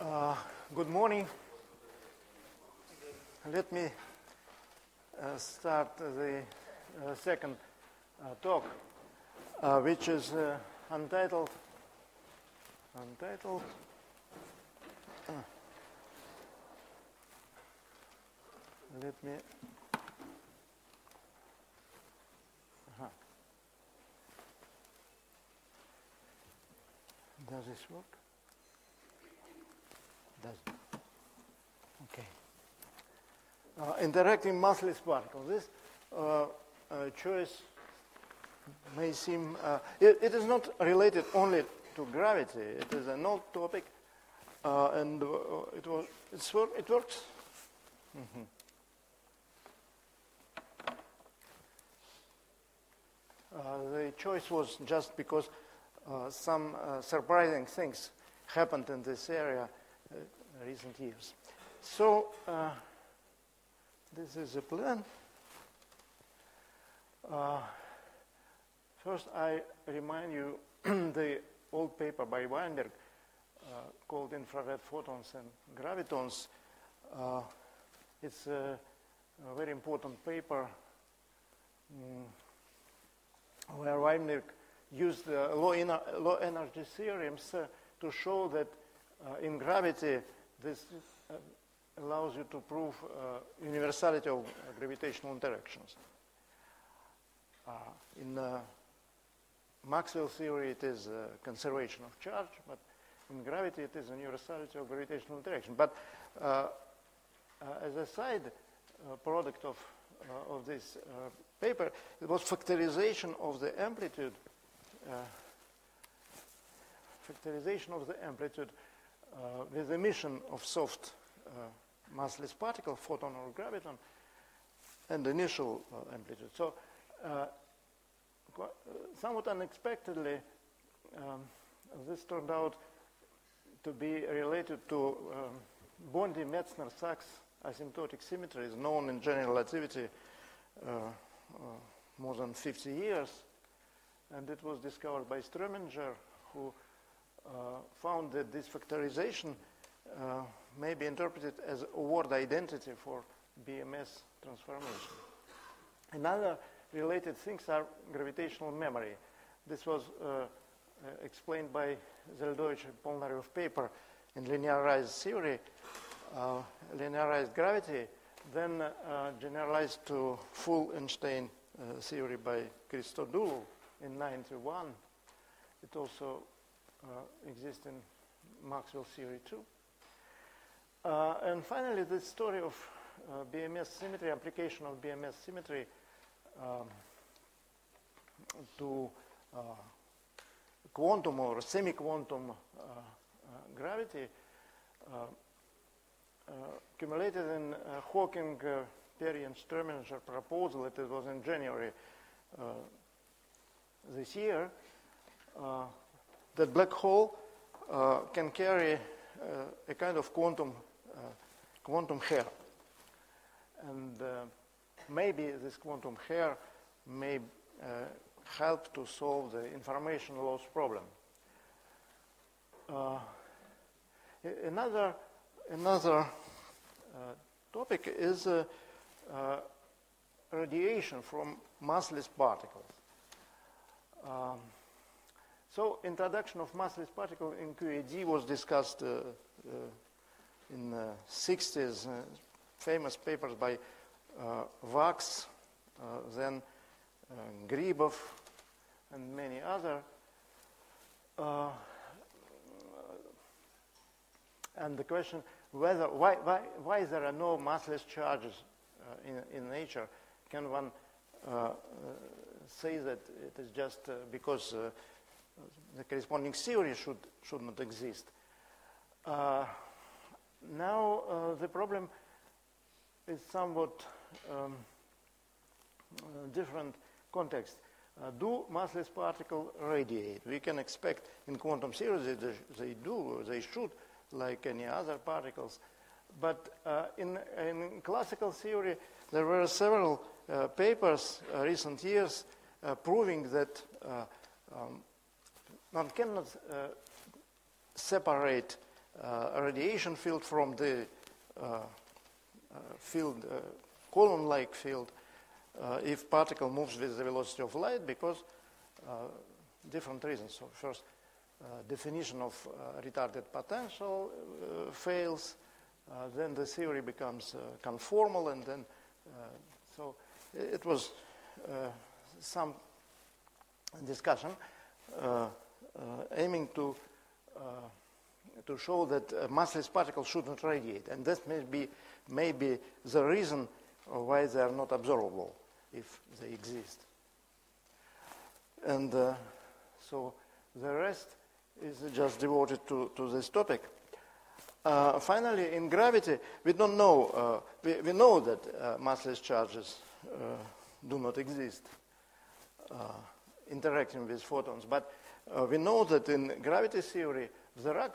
Good morning. Let me start the second talk, which is entitled. Let me. Does this work? Does it? Okay. Interacting massless particles. This choice may seem. It is not related only to gravity. It is an old topic, and it works. Mm-hmm. The choice was just because some surprising things happened in this area recent years. So this is the plan. First, I remind you the old paper by Weinberg called Infrared Photons and Gravitons. It's a very important paper where Weinberg used low energy theorems to show that in gravity this allows you to prove universality of gravitational interactions. In Maxwell theory it is conservation of charge, but in gravity it is a universality of gravitational interaction. But as a side product of this paper, it was factorization of the amplitude with emission of soft massless particle, photon or graviton, and initial amplitude. So somewhat unexpectedly, this turned out to be related to Bondi-Metzner-Sachs asymptotic symmetries known in general relativity more than 50 years. And it was discovered by Strominger, who found that this factorization may be interpreted as a word identity for BMS transformation. Another related things are gravitational memory. This was explained by Zeldovich and Polnarev paper in linearized theory, linearized gravity, then generalized to full Einstein theory by Christodoulou in 1991. It also exists in Maxwell theory too. And finally, the story of BMS symmetry, application of BMS symmetry to quantum or semi-quantum gravity accumulated in Hawking, Perry, and Strominger proposal. It was in January this year, that black hole can carry a kind of quantum hair, and maybe this quantum hair may help to solve the information loss problem. Another topic is radiation from massless particles. So introduction of massless particle in QED was discussed in the 60s, famous papers by Vax, then Gribov, and many other. And the question why there are no massless charges in nature? Can one say that it is just because the corresponding theory should not exist? Now the problem is somewhat different context. Do massless particles radiate? We can expect in quantum theory that they do, they should, like any other particles. But in classical theory, there were several papers recent years proving that one cannot separate a radiation field from the field, column-like field, if particle moves with the velocity of light, because different reasons. So first, definition of retarded potential fails, then the theory becomes conformal, and then so it was some discussion aiming to show that massless particles shouldn't radiate, and that may be the reason why they are not observable if they exist. And so the rest is just devoted to this topic. Finally, in gravity, we don't know. We know that massless charges do not exist interacting with photons, but we know that in gravity theory there are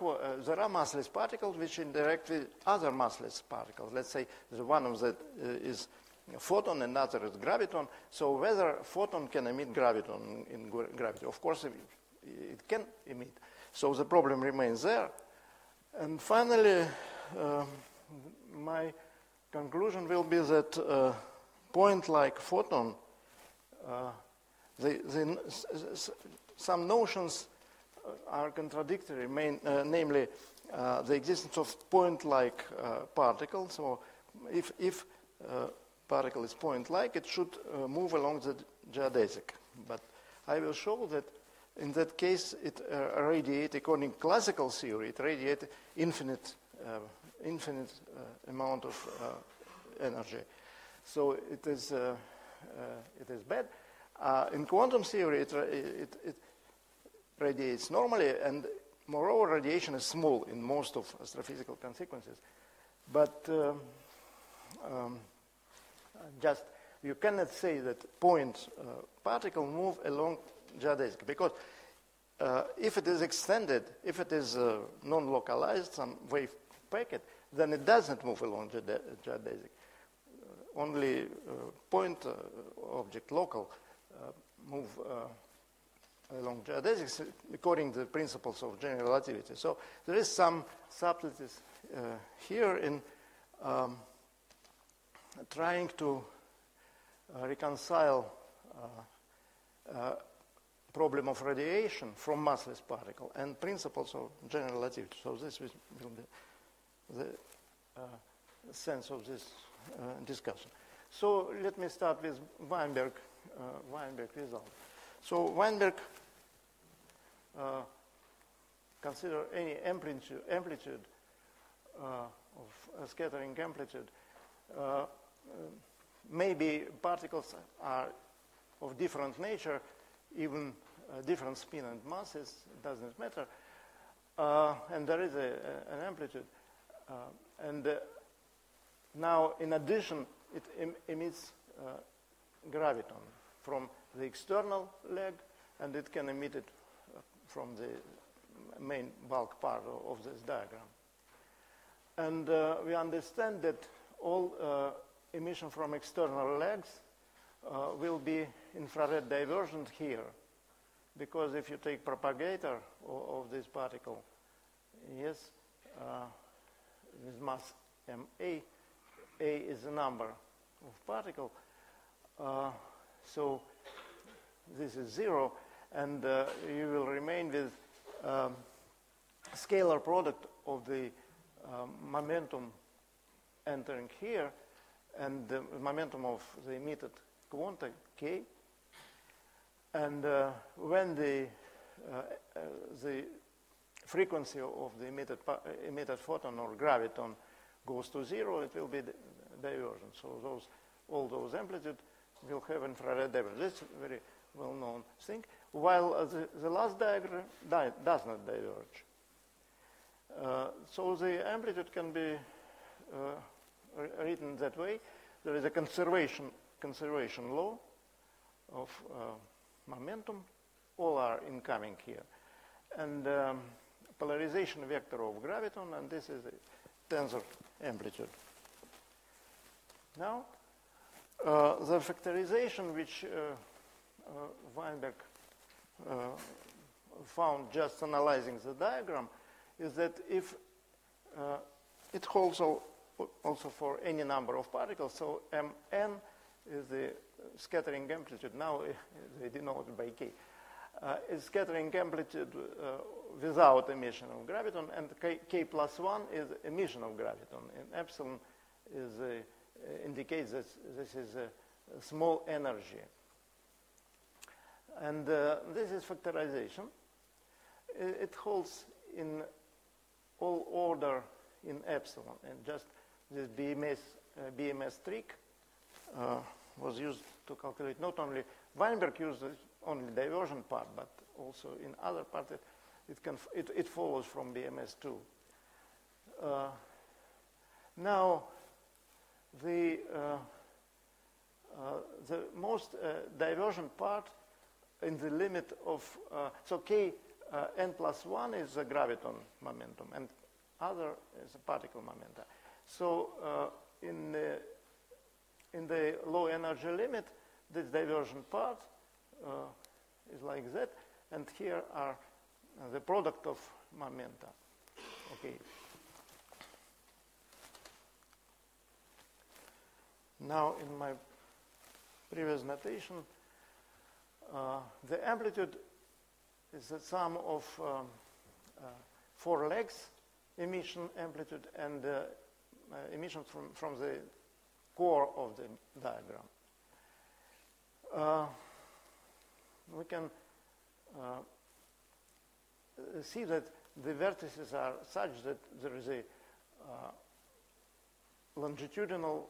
massless particles which interact with other massless particles. Let's say one of that is a photon and another is graviton. So whether photon can emit graviton in gravity, of course it can emit. So the problem remains there. And finally, my conclusion will be that point-like photon, some notions are contradictory, namely the existence of point-like particle. So if particle is point-like, it should move along the geodesic. But I will show that in that case, it radiates, according to classical theory, it radiates infinite amount of energy. So it is bad. In quantum theory, it radiates normally, and moreover, radiation is small in most of astrophysical consequences. But just you cannot say that point particle move along geodesic, because if it is extended, if it is non-localized, some wave packet, then it doesn't move along geodesic. Only point object local move along geodesics according to the principles of general relativity. So there is some subtleties here in trying to reconcile problem of radiation from massless particle and principles of general relativity. So this will be the sense of this discussion. So let me start with Weinberg result. So Weinberg consider any amplitude of scattering amplitude. Maybe particles are of different nature, even different spin and masses, it doesn't matter. And there is an amplitude. Now, in addition, it emits graviton from the external leg, and it can emit it from the main bulk part of this diagram. And we understand that all emission from external legs will be infrared divergent here, because if you take propagator of this particle, yes, with mass ma, a is the number of particle, so this is 0, and you will remain with scalar product of the momentum entering here and the momentum of the emitted quanta k, and when the frequency of the emitted photon or graviton goes to 0, it will be divergent. So all those amplitude will have infrared divergence. That's a very well-known thing. While the last diagram does not diverge. So the amplitude can be written that way. There is a conservation law of momentum. All are incoming here. And polarization vector of graviton, and this is a tensor amplitude. Now, the factorization which Weinberg found just analyzing the diagram is that if it holds also for any number of particles. So Mn is the scattering amplitude. Now they denote it by K. Is scattering amplitude without emission of graviton, and K plus 1 is emission of graviton. And epsilon is, indicates that this is a small energy. And this is factorization. It holds in all order in epsilon, and just this BMS trick was used to calculate not only Weinberg used only diversion part, but also in other parts it follows from BMS too. Now the most divergent part in the limit of so K n plus 1 is the graviton momentum, and other is a particle momentum. So in the low energy limit, this divergent part is like that, and here are the product of momenta. Okay. Now, in my previous notation, the amplitude is the sum of 4 legs emission amplitude and emission from the core of the diagram. We can see that the vertices are such that there is a longitudinal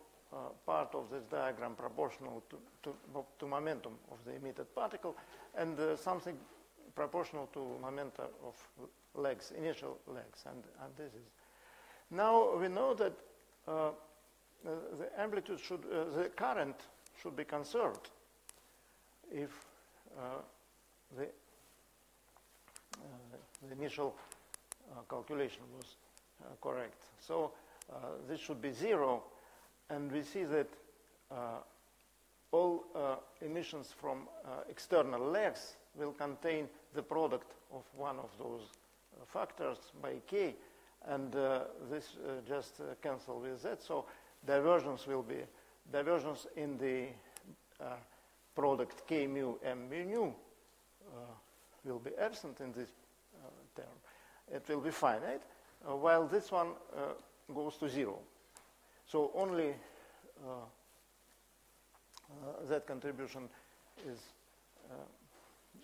part of this diagram proportional to momentum of the emitted particle, and something proportional to momenta of legs, initial legs, and this is. Now we know that the amplitude should, the current should be conserved if the initial calculation was correct. So this should be 0, and we see that all emissions from external legs will contain the product of one of those factors by K, and this just cancel with that. So divergence will be divergence in the product K mu M mu nu will be absent in this term. It will be finite, while this one goes to 0. So only that contribution is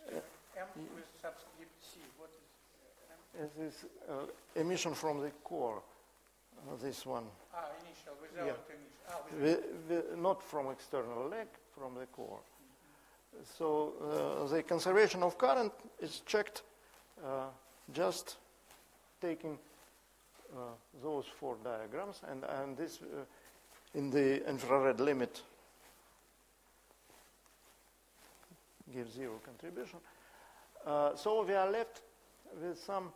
M with subscript C. What is M? This emission from the core, this one. Initial, without initial. Not from external leg, from the core. So the conservation of current is checked just taking those 4 diagrams, and this in the infrared limit gives 0 contribution. So we are left with some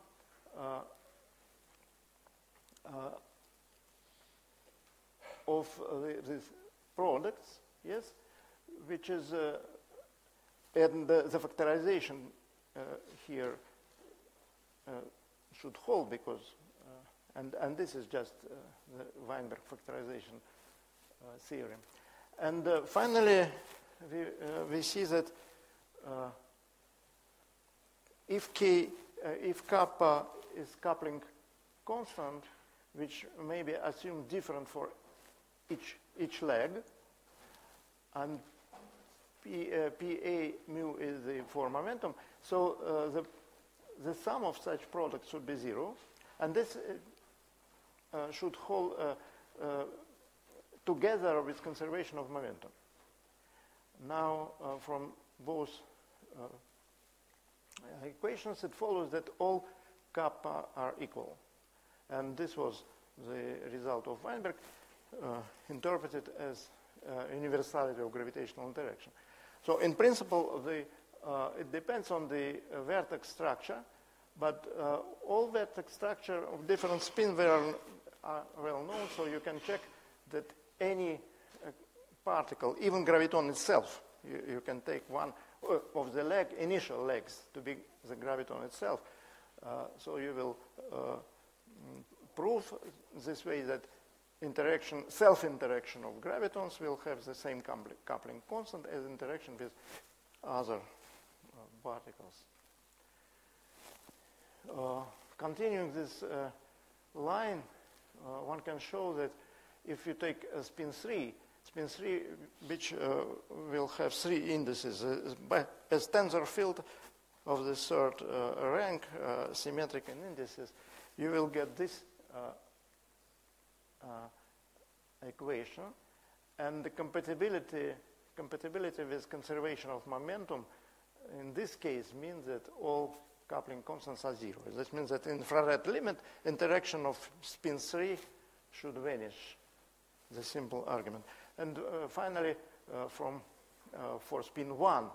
of these products, yes, which is and the factorization here should hold because and this is just the Weinberg factorization theorem. And finally, we see that if kappa is coupling constant, which may be assumed different for each leg, and PA mu is the for momentum, so the sum of such products should be 0, and this should hold together with conservation of momentum. Now, from both equations, it follows that all kappa are equal. And this was the result of Weinberg, interpreted as universality of gravitational interaction. So in principle, it depends on the vertex structure, but all vertex structure of different spin are well known, so you can check that any particle, even graviton itself, you can take one of the initial legs to be the graviton itself. So you will prove this way that self-interaction of gravitons will have the same coupling constant as interaction with other particles. Continuing this line, one can show that if you take a spin 3, which will have 3 indices, as tensor field of the third rank, symmetric in indices, you will get this equation, and the compatibility with conservation of momentum in this case means that all coupling constants are 0. This means that in infrared limit, interaction of spin 3 should vanish, the simple argument. And finally, for spin 1,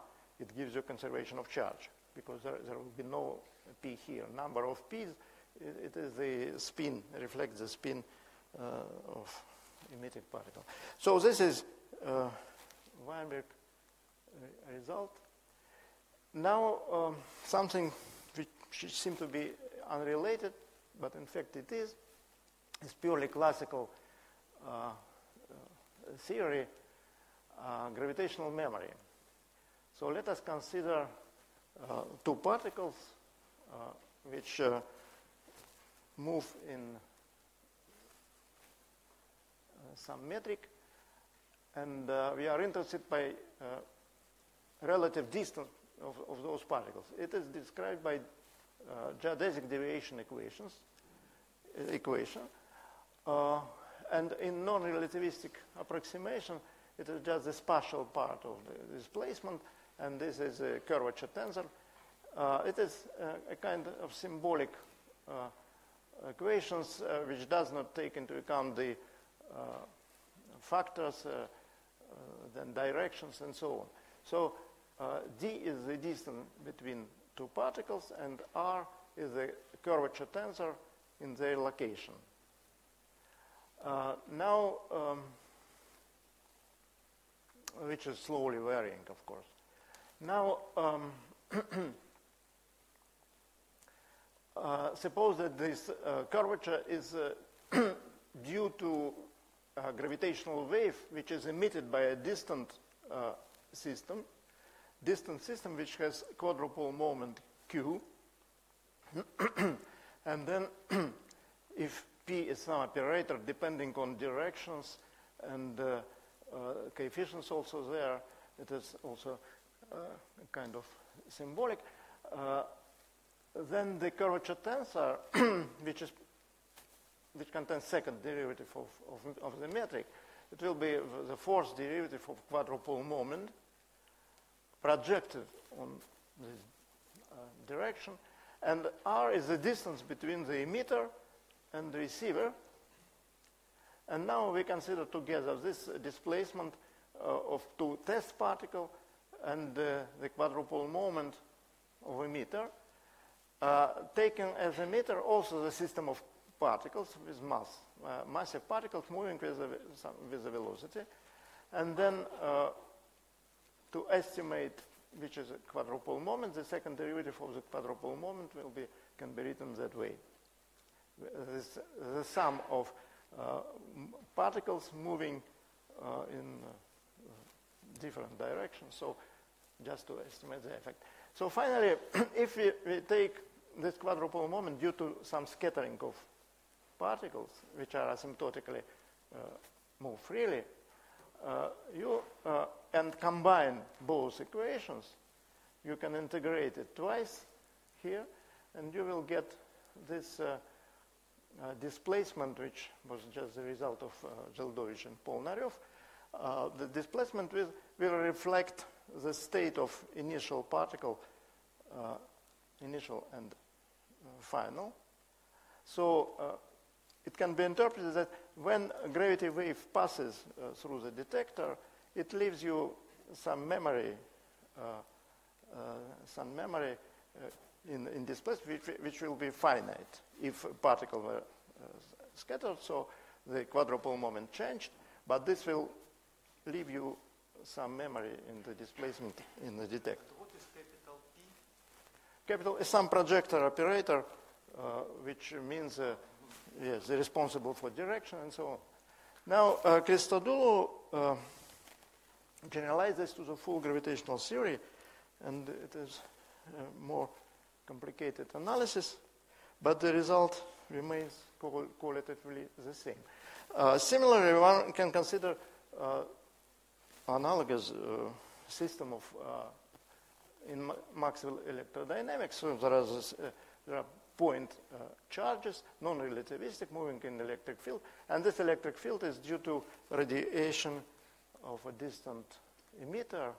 it gives you conservation of charge, because there will be no p here. Number of p's, it is the spin, reflects the spin of emitted particle. So this is Weinberg result. Now, something which seems to be unrelated, but in fact it is purely classical theory, gravitational memory. So let us consider two particles which move in some metric, and we are interested by relative distance of those particles. It is described by geodesic deviation equation, and in non-relativistic approximation, it is just the spatial part of the displacement, and this is a curvature tensor. It is a kind of symbolic equations which does not take into account the factors, then directions, and so on. So d is the distance between two particles, and r is the curvature tensor in their location. Now, which is slowly varying, of course. Now, suppose that this curvature is due to a gravitational wave which is emitted by a distant system which has quadrupole moment q. And then if p is some operator depending on directions and coefficients also there, it is also kind of symbolic. Then the curvature tensor, which contains second derivative of the metric, it will be the fourth derivative of quadrupole moment projected on this direction, and r is the distance between the emitter and the receiver. And now we consider together this displacement of two test particles and the quadrupole moment of emitter, taking as emitter also the system of particles with mass, massive particles moving with the velocity, and then to estimate which is a quadrupole moment, the second derivative of the quadrupole moment can be written that way. The sum of particles moving in different directions, so just to estimate the effect. So finally, if we take this quadrupole moment due to some scattering of particles which are asymptotically move freely, and combine both equations, you can integrate it twice here, and you will get this displacement, which was just the result of Zeldovich and Polnareff. The displacement will reflect the state of initial particle, initial and final. So it can be interpreted that when a gravity wave passes through the detector, it leaves you some memory in displacement which will be finite if a particle were scattered. So the quadrupole moment changed, but this will leave you some memory in the displacement in the detector. What is capital P? Capital is some projector operator, which means yes, responsible for direction and so on. Now, Christodoulou generalized this to the full gravitational theory, and it is more complicated analysis, but the result remains qualitatively the same. Similarly, one can consider analogous system of in Maxwell electrodynamics. So there are point charges, non-relativistic, moving in electric field, and this electric field is due to radiation of a distant emitter.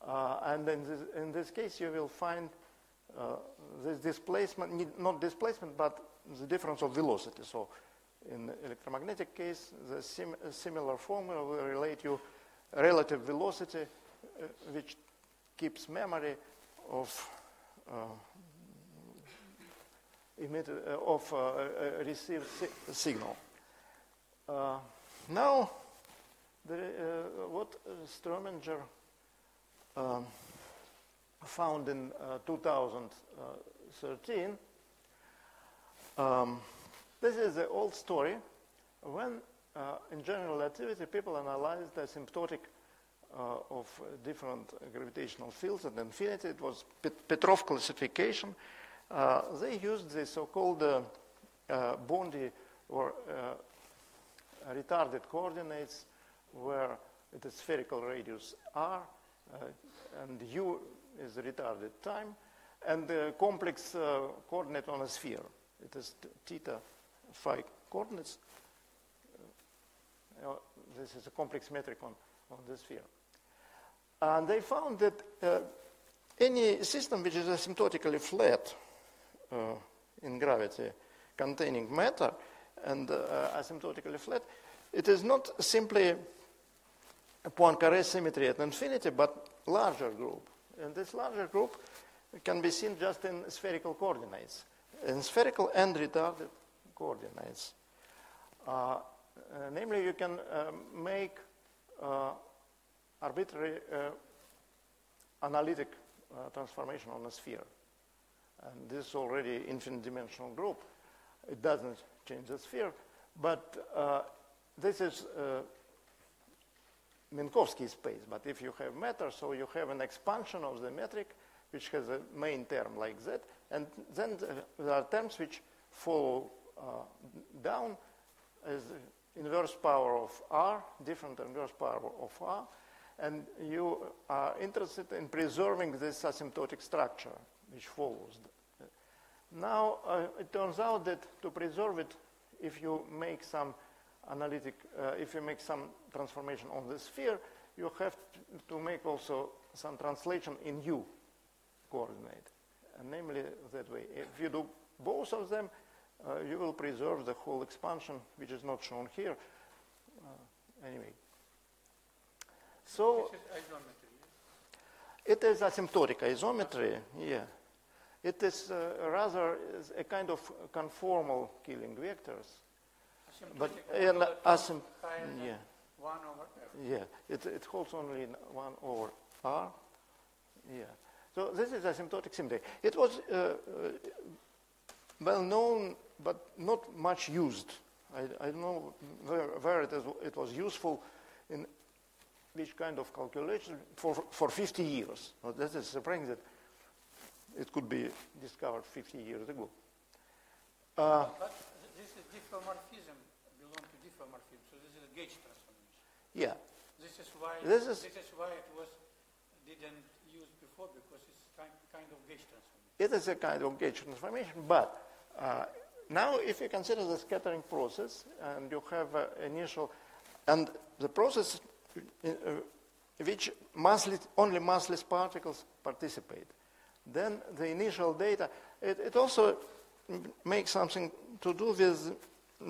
And in this case, you will find this displacement, not displacement, but the difference of velocity. So in the electromagnetic case, the similar formula will relate you relative velocity, which keeps memory of received signal. Now, what Strominger found in 2013, this is the old story. When in general relativity, people analyzed the asymptotic of different gravitational fields at infinity. It was Petrov classification. They used the so-called Bondi or retarded coordinates, where it is spherical radius r, and u is retarded time, and the complex coordinate on a sphere. It is theta phi coordinates. This is a complex metric on the sphere. And they found that any system which is asymptotically flat in gravity containing matter and asymptotically flat, it is not simply a Poincare symmetry at infinity, but larger group. And this larger group can be seen just in spherical coordinates, in spherical and retarded coordinates. Namely, you can make arbitrary analytic transformation on a sphere. And this is already infinite dimensional group. It doesn't change the sphere, but this is Minkowski space. But if you have matter, so you have an expansion of the metric, which has a main term like that, and then there are terms which follow down as inverse power of r, different inverse power of r, and you are interested in preserving this asymptotic structure which follows. Now, it turns out that to preserve it, if you make some analytic, if you make some transformation on the sphere, you have to make also some translation in u coordinate, and namely that way. If you do both of them, you will preserve the whole expansion, which is not shown here. Anyway. So, this is isometry. It is asymptotic isometry, yeah. It is rather a kind of conformal killing vectors. But yeah. 1 over f. Yeah, it holds only 1 over r. Yeah. So this is asymptotic symmetry. It was well known, but not much used. I don't know where it was useful, in which kind of calculation for 50 years. Well, that is surprising that it could be discovered 50 years ago. But this is diffeomorphism, belong to diffeomorphism, so this is a gauge transformation. Yeah. This is why it was didn't use before, because it's kind of gauge transformation. It is a kind of gauge transformation, but now if you consider the scattering process, and you have initial, and the process in which only massless particles participate, then the initial data, it also makes something to do with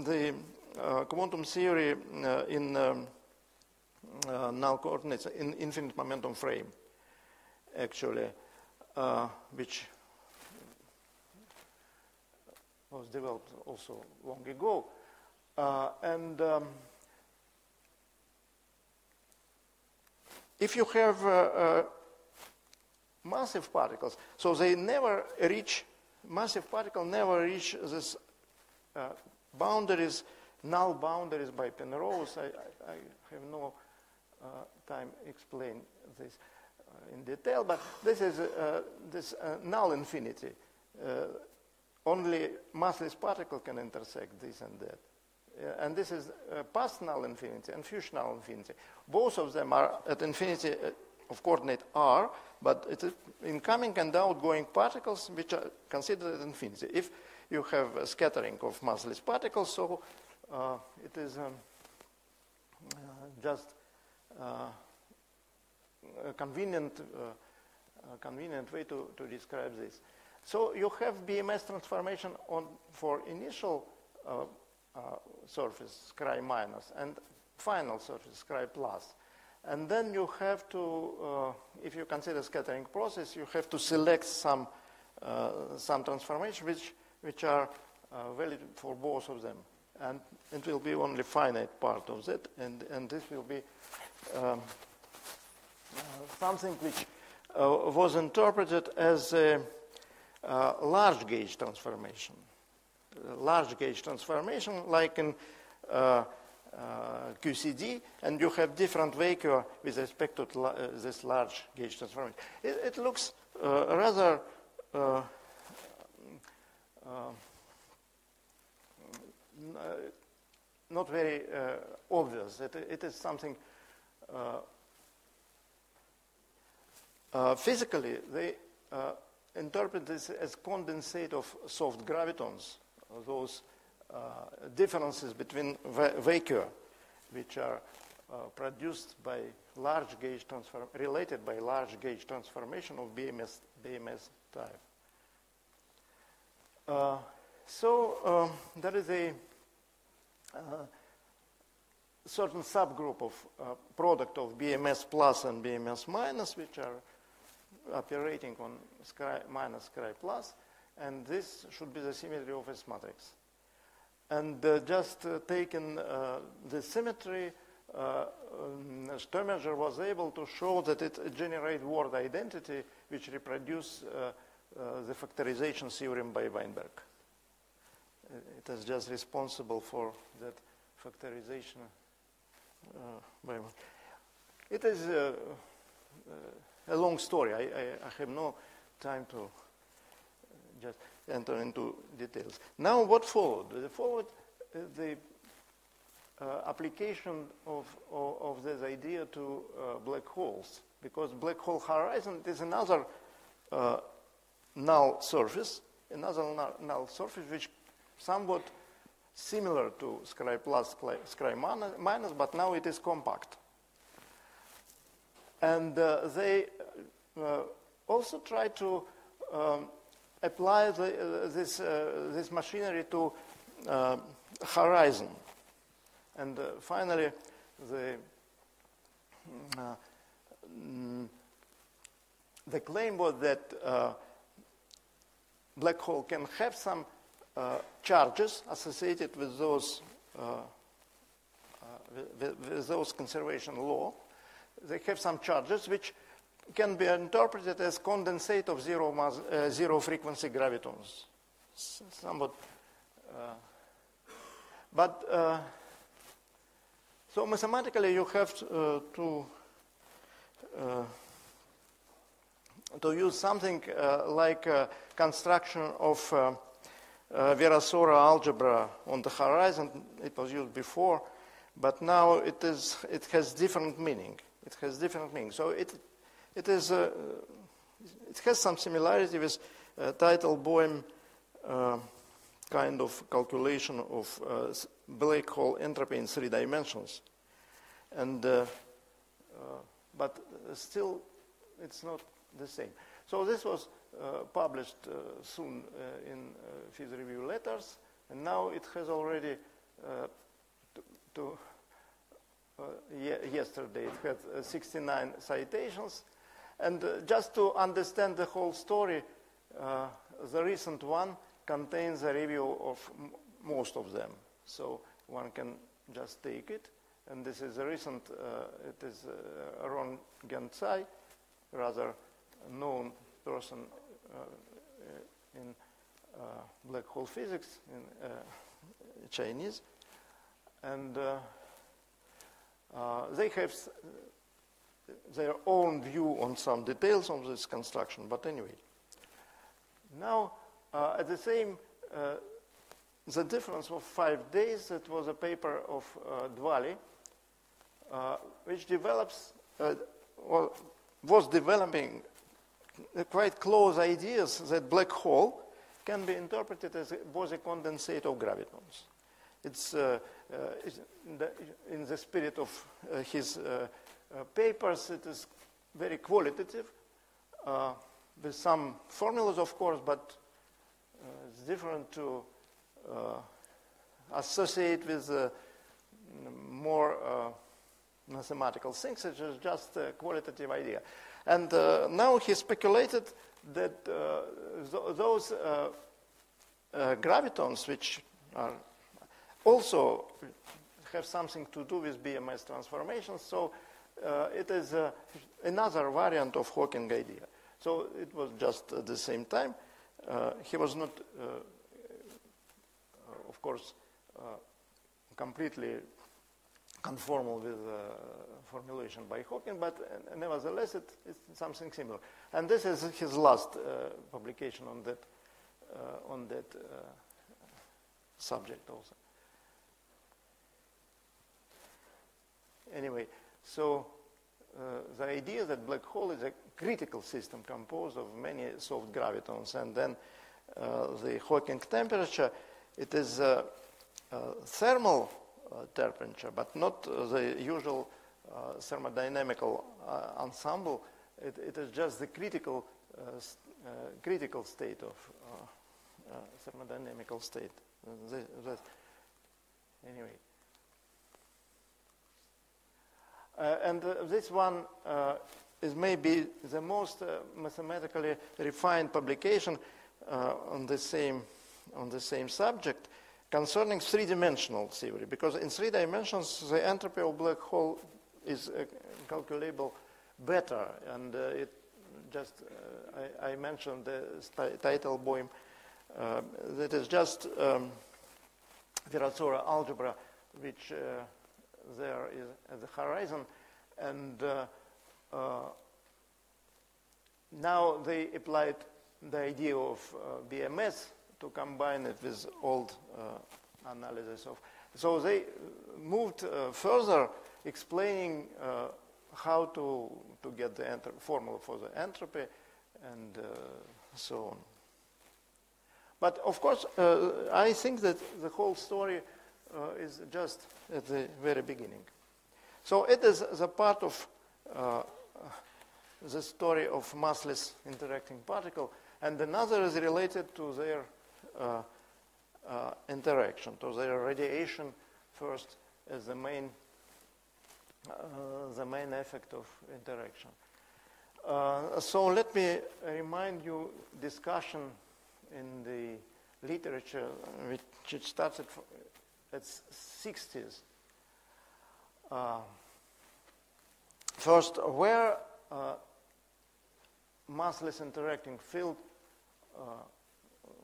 the quantum theory in null coordinates, in infinite momentum frame, actually, which was developed also long ago. If you have massive particles, so they never reach, massive particle never reach this boundaries, null boundaries by Penrose. I have no time explain this in detail, but this is this null infinity. Only massless particle can intersect this and that. And this is past null infinity and future null infinity. Both of them are at infinity of coordinate r, but it is incoming and outgoing particles which are considered at infinity. If you have a scattering of massless particles, so it is just a convenient way to describe this. So you have BMS transformation for initial surface, Scri minus, and final surface, Scri plus. And then you have to, if you consider scattering process, you have to select some transformation which are valid for both of them. And it will be only finite part of that, and this will be something which was interpreted as a large gauge transformation. Large gauge transformation, like in QCD, and you have different vacuum with respect to this large gauge transformation. It looks rather not very obvious. It is something physically they interpret this as condensate of soft gravitons, those differences between vacuum which are produced by large gauge related by large gauge transformation of BMS type. So there is a certain subgroup of product of BMS plus and BMS minus which are operating on Scri minus Scri plus, and this should be the symmetry of S matrix. And just taking the symmetry, Sturminger was able to show that it generates word identity which reproduce the factorization theorem by Weinberg. It is just responsible for that factorization by Weinberg. It is a long story. I have no time to just enter into details. Now, what followed? Followed the application of this idea to black holes, because black hole horizon is another null surface, which somewhat similar to Scri plus, Scri minus, but now it is compact. And they also try to apply this machinery to horizon. And finally, the claim was that black hole can have some charges associated with those conservation law. They have some charges which can be interpreted as condensate of zero frequency gravitons. Somewhat, but so mathematically you have to use something like construction of Virasoro algebra on the horizon. It was used before, but now it has different meaning. It has different meaning. So it has some similarity with Teitel-Boehm kind of calculation of black hole entropy in 3 dimensions, and but still it's not the same. So this was published soon in Phys Review Letters, and now it has already yesterday it had 69 citations. And just to understand the whole story, the recent one contains a review of most of them. So one can just take it. And this is a recent, it is Ron Gentsai, rather known person in black hole physics, Chinese. And they have their own view on some details of this construction, but anyway. Now, at the same, the difference of 5 days, it was a paper of D.V, which was developing quite close ideas that black hole can be interpreted as a Bose-condensate of gravitons. It's in the spirit of his papers. It is very qualitative, with some formulas, of course, but it's different to associate with more mathematical things. It is just a qualitative idea. And now he speculated that those gravitons, which are also have something to do with BMS transformations, so it is another variant of Hawking idea. So it was just at the same time. He was not, of course, completely conformal with formulation by Hawking, but nevertheless it's something similar. And this is his last publication on that subject also. Anyway, so the idea that black hole is a critical system composed of many soft gravitons, and then the Hawking temperature, it is thermal temperature, but not the usual thermodynamical ensemble. It is just the critical state of thermodynamical state. Anyway. And this one is maybe the most mathematically refined publication on the same subject concerning three-dimensional theory, because in 3 dimensions the entropy of black hole is calculable better, and it just I mentioned the Teitelbaum that is just Virasoro algebra, which there is at the horizon, and now they applied the idea of BMS to combine it with old analysis of. So they moved further, explaining how to get the formula for the entropy and so on. But of course, I think that the whole story is just at the very beginning. So it is the part of the story of massless interacting particle, and another is related to their interaction, to their radiation first as the main effect of interaction. So let me remind you discussion in the literature which started at 60s. First, where massless interacting field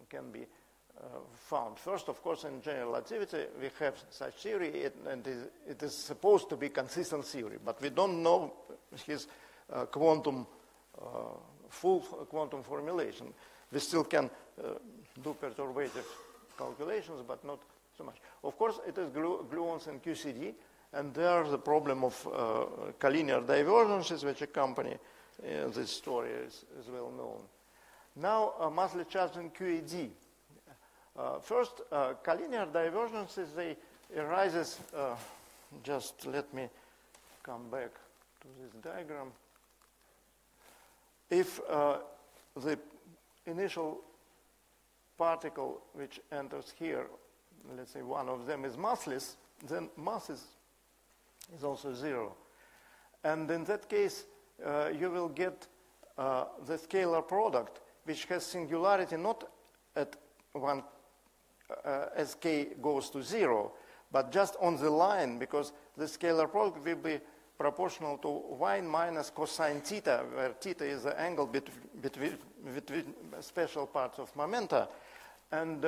can be found. First, of course, in general relativity, we have such theory, and it is supposed to be consistent theory, but we don't know his full quantum formulation. We still can do perturbative calculations, but not so much. Of course, it is gluons and QCD, and there the problem of collinear divergences which accompany this story is well known. Now, massless charge in QED. First, collinear divergences, they arises, just let me come back to this diagram. If the initial particle which enters here, let's say one of them is massless, then mass is also 0. And in that case, you will get the scalar product, which has singularity not at one as k goes to 0, but just on the line, because the scalar product will be proportional to y minus cosine theta, where theta is the angle between special parts of momenta. And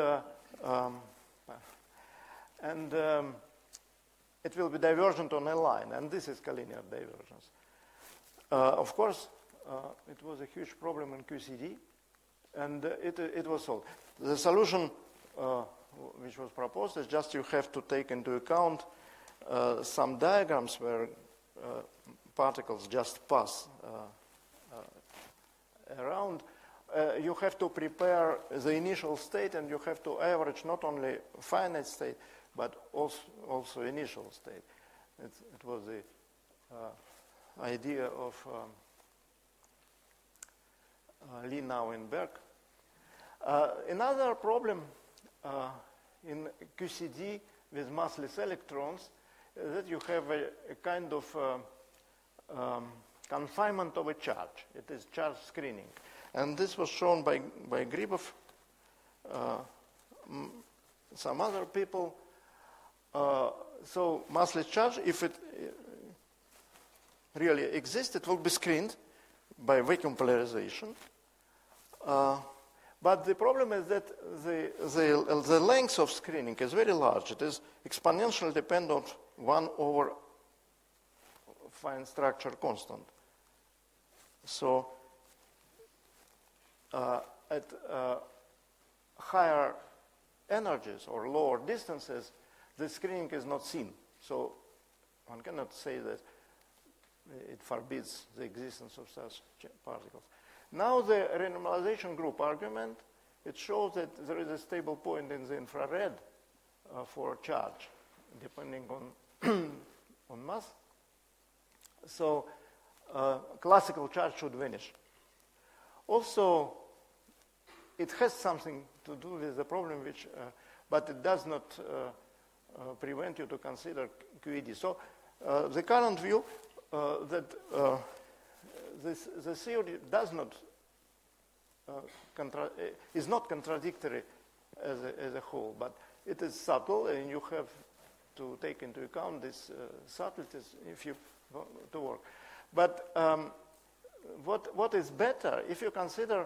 and it will be divergent on a line, and this is collinear divergence. Of course, it was a huge problem in QCD, and it was solved. The solution which was proposed is just you have to take into account some diagrams where particles just pass around. You have to prepare the initial state, and you have to average not only finite state, but also initial state. It was the idea of Lee, Now, and Berg. Another problem in QCD with massless electrons is that you have a kind of confinement of a charge. It is charge screening. And this was shown by Gribov, some other people. So massless charge, if it really exists, it will be screened by vacuum polarization. But the problem is that the length of screening is very large. It is exponentially dependent on 1 over fine structure constant. So at higher energies or lower distances, the screening is not seen. So one cannot say that it forbids the existence of such particles. Now the renormalization group argument, it shows that there is a stable point in the infrared for charge, depending on, on mass. So classical charge should vanish. Also, it has something to do with the problem, which, but it does not prevent you to consider QED. So the current view that the theory does not is not contradictory as a whole, but it is subtle, and you have to take into account these subtleties if you want to work. But what is better if you consider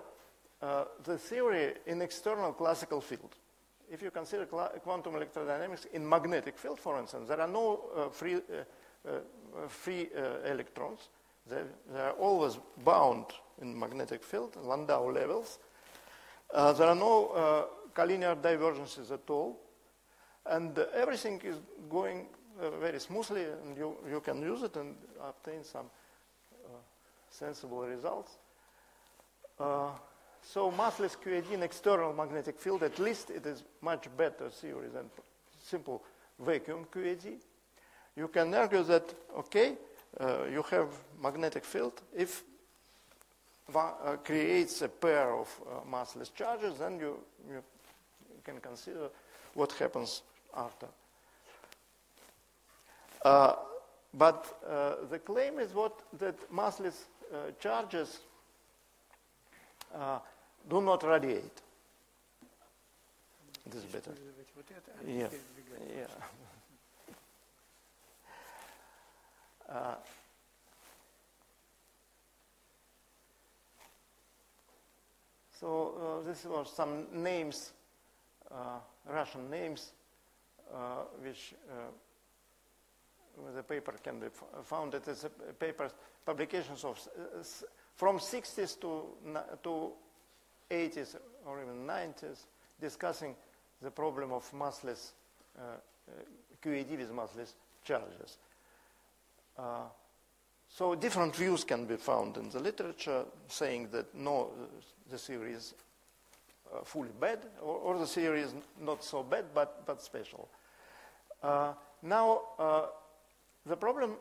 the theory in external classical field? If you consider quantum electrodynamics in magnetic field, for instance, there are no free electrons. They are always bound in magnetic field, Landau levels. There are no collinear divergences at all. And everything is going very smoothly, and you can use it and obtain some sensible results. So massless QED in external magnetic field, at least it is much better theory than simple vacuum QED. You can argue that, okay, you have magnetic field. If one creates a pair of massless charges, then you can consider what happens after. But the claim is that massless charges do not radiate. This is better. Yeah. Yeah. So this was some names, Russian names, which the paper can be found. It is papers, publications of from 60s to 80s or even 90s, discussing the problem of massless QED with massless charges. So different views can be found in the literature, saying that no, the theory is fully bad, or the theory is not so bad, but special. Now, the problem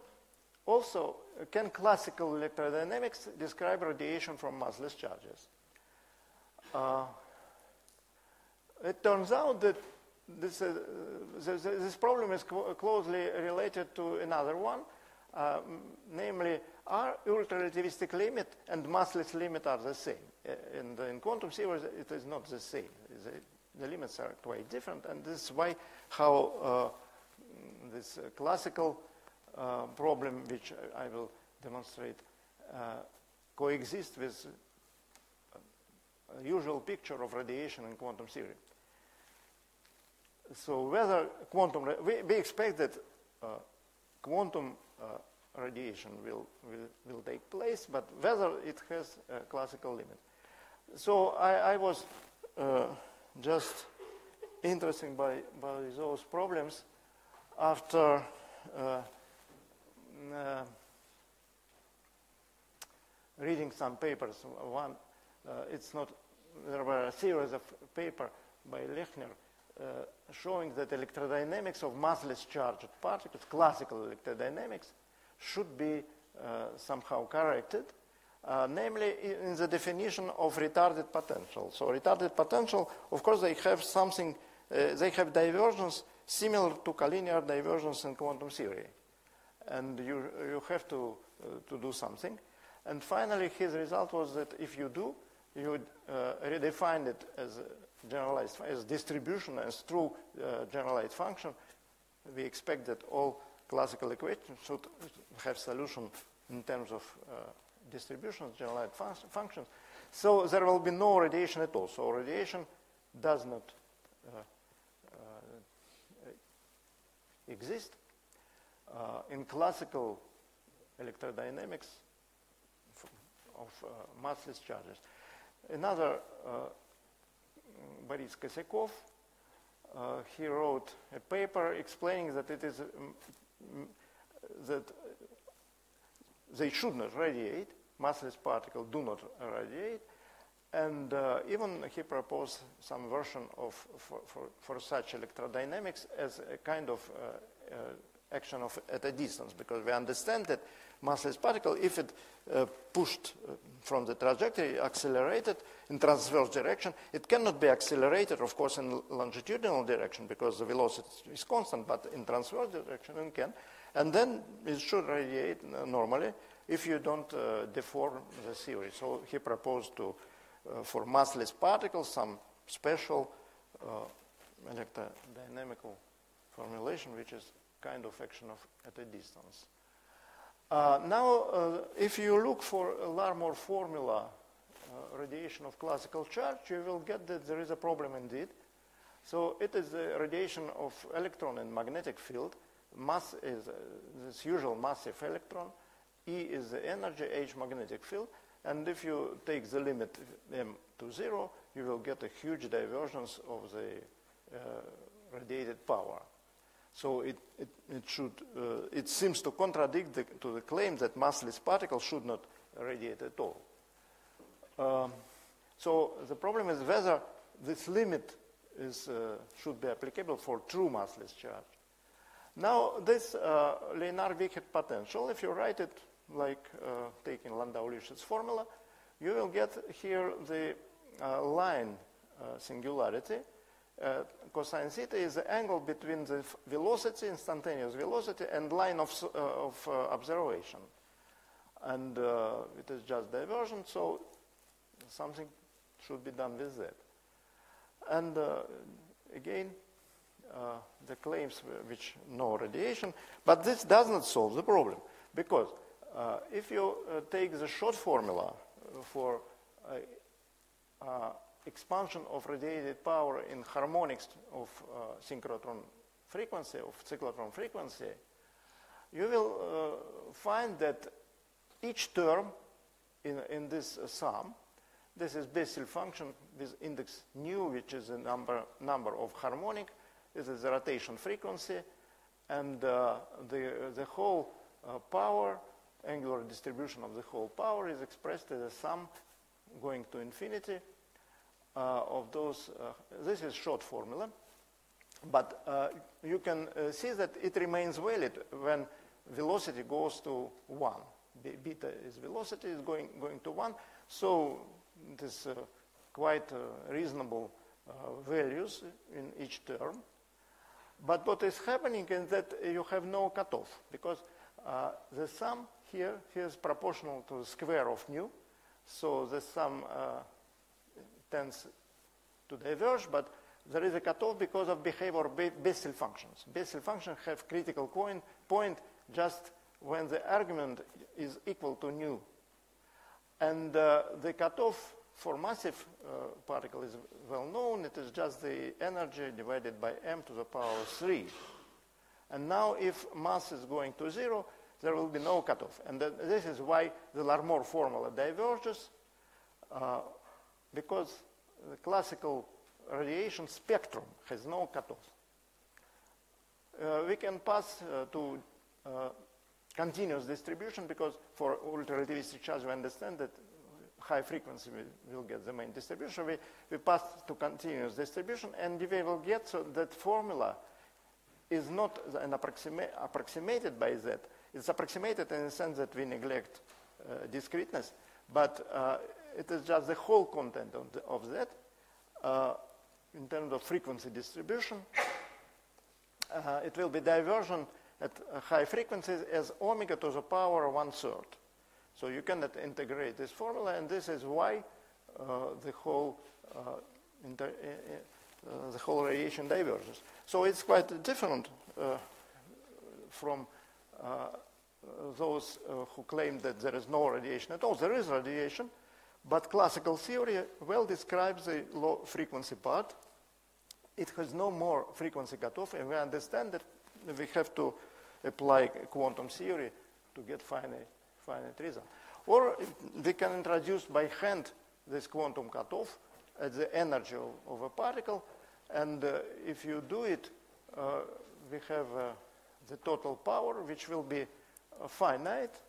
also, can classical electrodynamics describe radiation from massless charges? It turns out that this problem is closely related to another one, namely, are ultra-relativistic limit and massless limit are the same? In quantum theory, it is not the same. The limits are quite different, and this is why how this classical problem, which I will demonstrate, coexist with a usual picture of radiation in quantum theory. So whether quantum, we expect that quantum radiation will take place, but whether it has a classical limit. So I was just interested by those problems after reading some papers. One, there were a series of papers by Lechner showing that electrodynamics of massless charged particles, classical electrodynamics, should be somehow corrected, namely in the definition of retarded potential. So retarded potential, of course, they have something, they have divergence similar to collinear divergence in quantum theory. And you have to do something. And finally, his result was that if you do, you would redefine it as generalized, as distribution, as true generalized function. We expect that all classical equations should have solution in terms of distributions, generalized functions. So there will be no radiation at all. So radiation does not exist in classical electrodynamics of massless charges. Another, Boris Kosякov, he wrote a paper explaining that it is that they should not radiate, massless particles do not radiate, and even he proposed some version of for such electrodynamics as a kind of action at a distance, because we understand that massless particle, if it pushed from the trajectory, accelerated in transverse direction, it cannot be accelerated, of course, in longitudinal direction because the velocity is constant, but in transverse direction it can. And then it should radiate normally if you don't deform the theory. So he proposed to, for massless particles, some special electrodynamical formulation, which is kind of action at a distance. Now, if you look for a Larmor formula, radiation of classical charge, you will get that there is a problem indeed. So it is the radiation of electron in magnetic field. Mass is this usual massive electron. E is the energy, H magnetic field. And if you take the limit m to 0, you will get a huge divergence of the radiated power. So it seems to contradict the claim that massless particles should not radiate at all. So the problem is whether this limit should be applicable for true massless charge. Now this Liénard-Wiechert potential, if you write it like taking Landau-Lifshitz formula, you will get here the line singularity. Cosine theta is the angle between the velocity, instantaneous velocity, and line of observation. And it is just divergent, so something should be done with that. And again, the claims which no radiation, but this does not solve the problem, because if you take the short formula for expansion of radiated power in harmonics of synchrotron frequency, of cyclotron frequency, you will find that each term in this sum, this is Bessel function with index nu, which is the number of harmonic, this is the rotation frequency, and the whole power, angular distribution of the whole power is expressed as a sum going to infinity of those. This is short formula, but you can see that it remains valid when velocity goes to 1. Beta is velocity is going to 1, so it is quite reasonable values in each term. But what is happening is that you have no cutoff, because the sum here is proportional to the square of nu, so the sum tends to diverge, but there is a cutoff because of behavior of Bessel functions. Bessel functions have critical point just when the argument is equal to nu. And the cutoff for massive particle is well known. It is just the energy divided by m to the power 3. And now if mass is going to 0, there will be no cutoff. And this is why the Larmor formula diverges, because the classical radiation spectrum has no cutoff. We can pass to continuous distribution, because for ultra-relativistic charge we understand that high frequency will get the main distribution. We pass to continuous distribution, and we will get so that formula is not approximated by Z. It's approximated in the sense that we neglect discreteness, but it is just the whole content of Z in terms of frequency distribution. It will be diversion at high frequencies as omega to the power 1/3. So you cannot integrate this formula, and this is why the whole radiation diverges. So it's quite different from those who claim that there is no radiation at all. There is radiation, but classical theory well describes the low frequency part. It has no more frequency cutoff, and we understand that we have to apply quantum theory to get finite result. Or we can introduce by hand this quantum cutoff at the energy of a particle, and if you do it, we have the total power, which will be finite,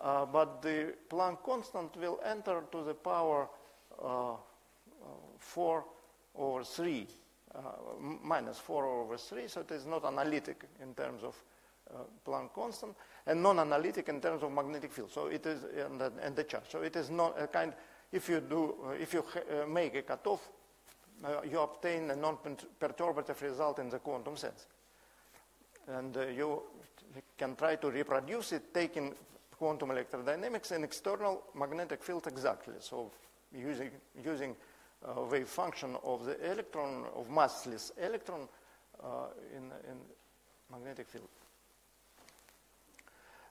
but the Planck constant will enter to the power 4/3, minus 4/3, so it is not analytic in terms of Planck constant, and non-analytic in terms of magnetic field. So it is and the charge. So it is not a kind. If you make a cutoff, you obtain a non-perturbative result in the quantum sense, and you can try to reproduce it, taking quantum electrodynamics and external magnetic field exactly. So using wave function of the electron, of massless electron in magnetic field.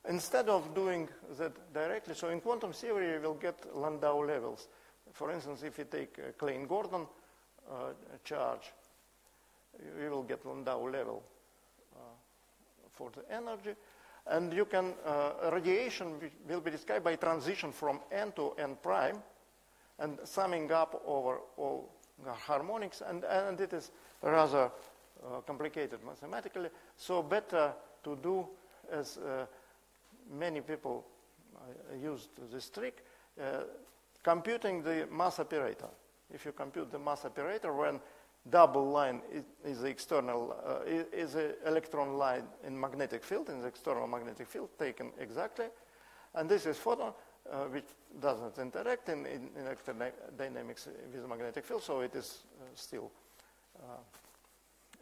Instead of doing that directly, so in quantum theory you will get Landau levels. For instance, if you take a Klein-Gordon charge, you will get Landau level for the energy. And you can, radiation will be described by transition from n to n prime, and summing up over all harmonics, and it is rather complicated mathematically. So better to do, as many people used this trick, computing the mass operator. If you compute the mass operator when double line is the external, is an electron line in magnetic field, in the external magnetic field taken exactly, and this is photon, which doesn't interact in electrodynamics with magnetic field, so it is still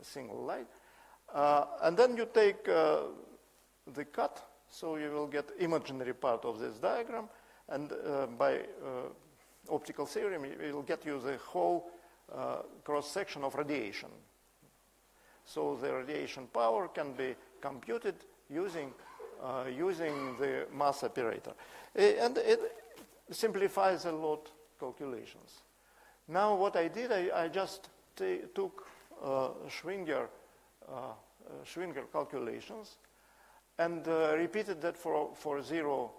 a single light. And then you take the cut, so you will get imaginary part of this diagram, and by optical theorem, it will get you the whole cross-section of radiation. So the radiation power can be computed using the mass operator. And it simplifies a lot calculations. Now what I did, I just took Schwinger calculations and repeated that for zero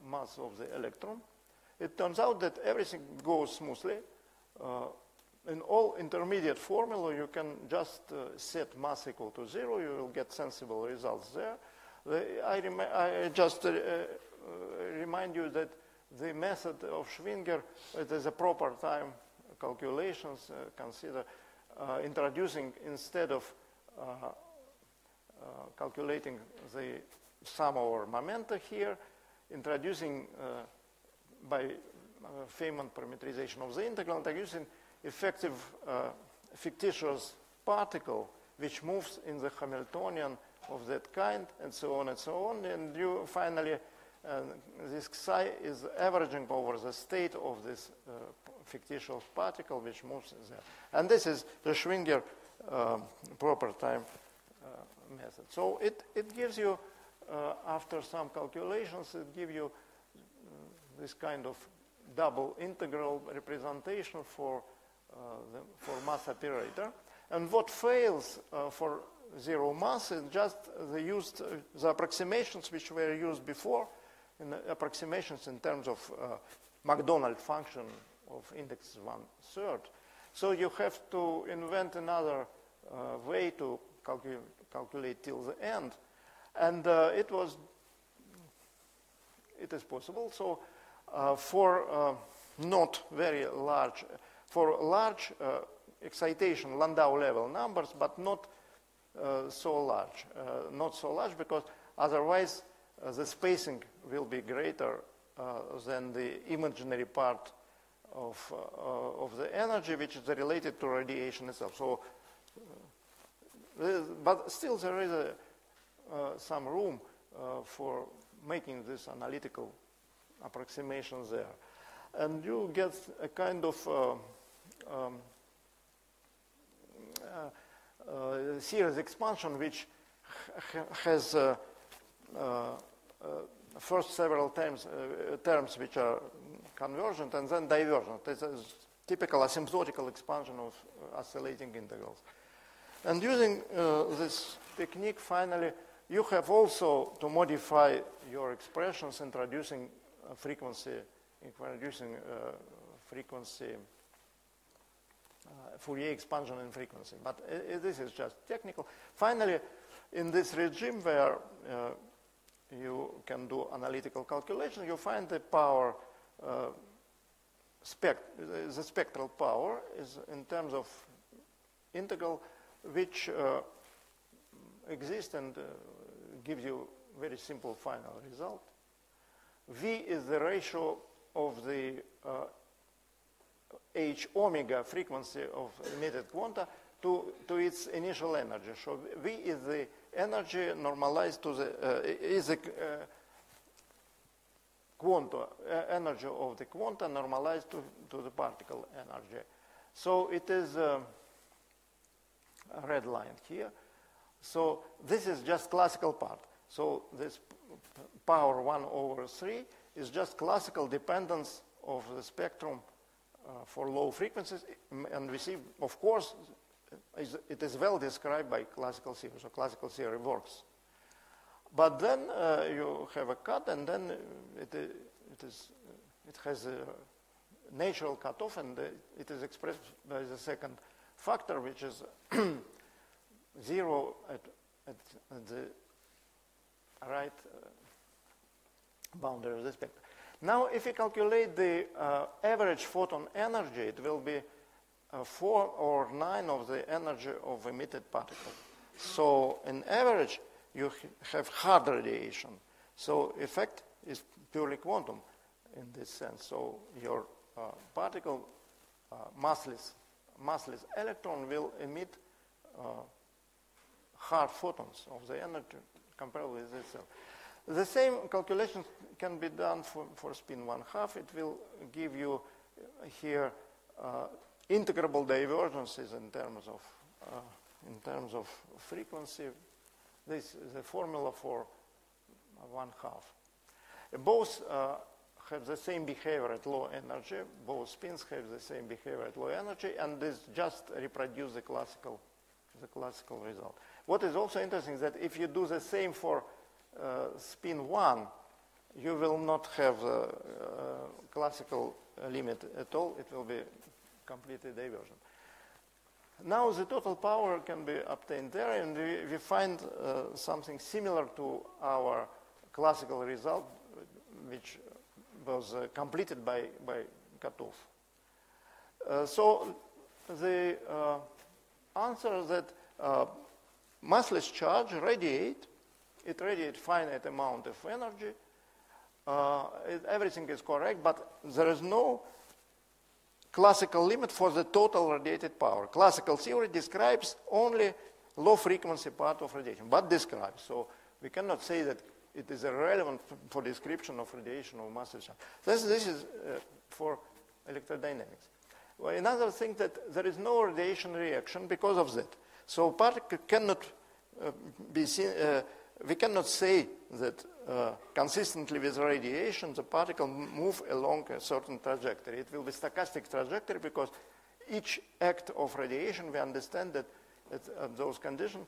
mass of the electron. It turns out that everything goes smoothly. In all intermediate formula, you can just set mass equal to 0. You will get sensible results there. I just remind you that the method of Schwinger, it is a proper time calculations. Consider introducing, instead of calculating the sum over momenta here, introducing by Feynman parameterization of the integral, introducing effective fictitious particle which moves in the Hamiltonian of that kind, and so on and so on. And you finally, this psi is averaging over the state of this fictitious particle which moves there. And this is the Schwinger proper time method. So it gives you, after some calculations, it gives you this kind of double integral representation for mass operator. And what fails for zero mass is just the approximations which were used before, in approximations in terms of Macdonald function of index 1/3. So you have to invent another way to calculate till the end. And it is possible. So for not very large, for large excitation Landau level numbers, but not so large. Not so large because otherwise the spacing will be greater than the imaginary part of the energy, which is related to radiation itself. So, but still there is some room for making this analytical approximations there. And you get a kind of series expansion which has first several terms which are convergent and then divergent. It's a typical asymptotical expansion of oscillating integrals. And using this technique, finally, you have also to modify your expressions, introducing Fourier expansion in frequency. But this is just technical. Finally, in this regime where you can do analytical calculation, you find the power, the spectral power is in terms of integral, which exists and gives you very simple final result. V is the ratio of the h omega frequency of emitted quanta to its initial energy. So V is the energy normalized to the quanta energy of the quanta normalized to the particle energy. So it is a red line here. So this is just classical part. So this power 1/3 is just classical dependence of the spectrum for low frequencies, and we see, of course, it is well described by classical theory, so classical theory works. But then you have a cut, and then it has a natural cutoff, and it is expressed by the second factor, which is 0 at the right boundary of the spectrum. Now, if we calculate the average photon energy, it will be 4 or 9 of the energy of emitted particle. So, in average, you have hard radiation. So, effect is purely quantum in this sense. So, your particle, massless electron will emit hard photons of the energy comparable with itself. The same calculation can be done for spin 1/2. It will give you here integrable divergences in terms of frequency. This is the formula for 1/2. Both have the same behavior at low energy. Both spins have the same behavior at low energy, and this just reproduce the classical result. What is also interesting is that if you do the same for spin 1, you will not have the classical limit at all. It will be completely divergent. Now the total power can be obtained there, and we find something similar to our classical result, which was completed by cutoff. So the answer is that massless charge radiates finite amount of energy. Everything is correct, but there is no classical limit for the total radiated power. Classical theory describes only low frequency part of radiation, but describes. So we cannot say that it is irrelevant for description of radiation of massless charge. This is for electrodynamics. Well, another thing that there is no radiation reaction because of that. So particle cannot be seen, we cannot say that consistently with radiation the particle move along a certain trajectory. It will be stochastic trajectory because each act of radiation, we understand that at those conditions,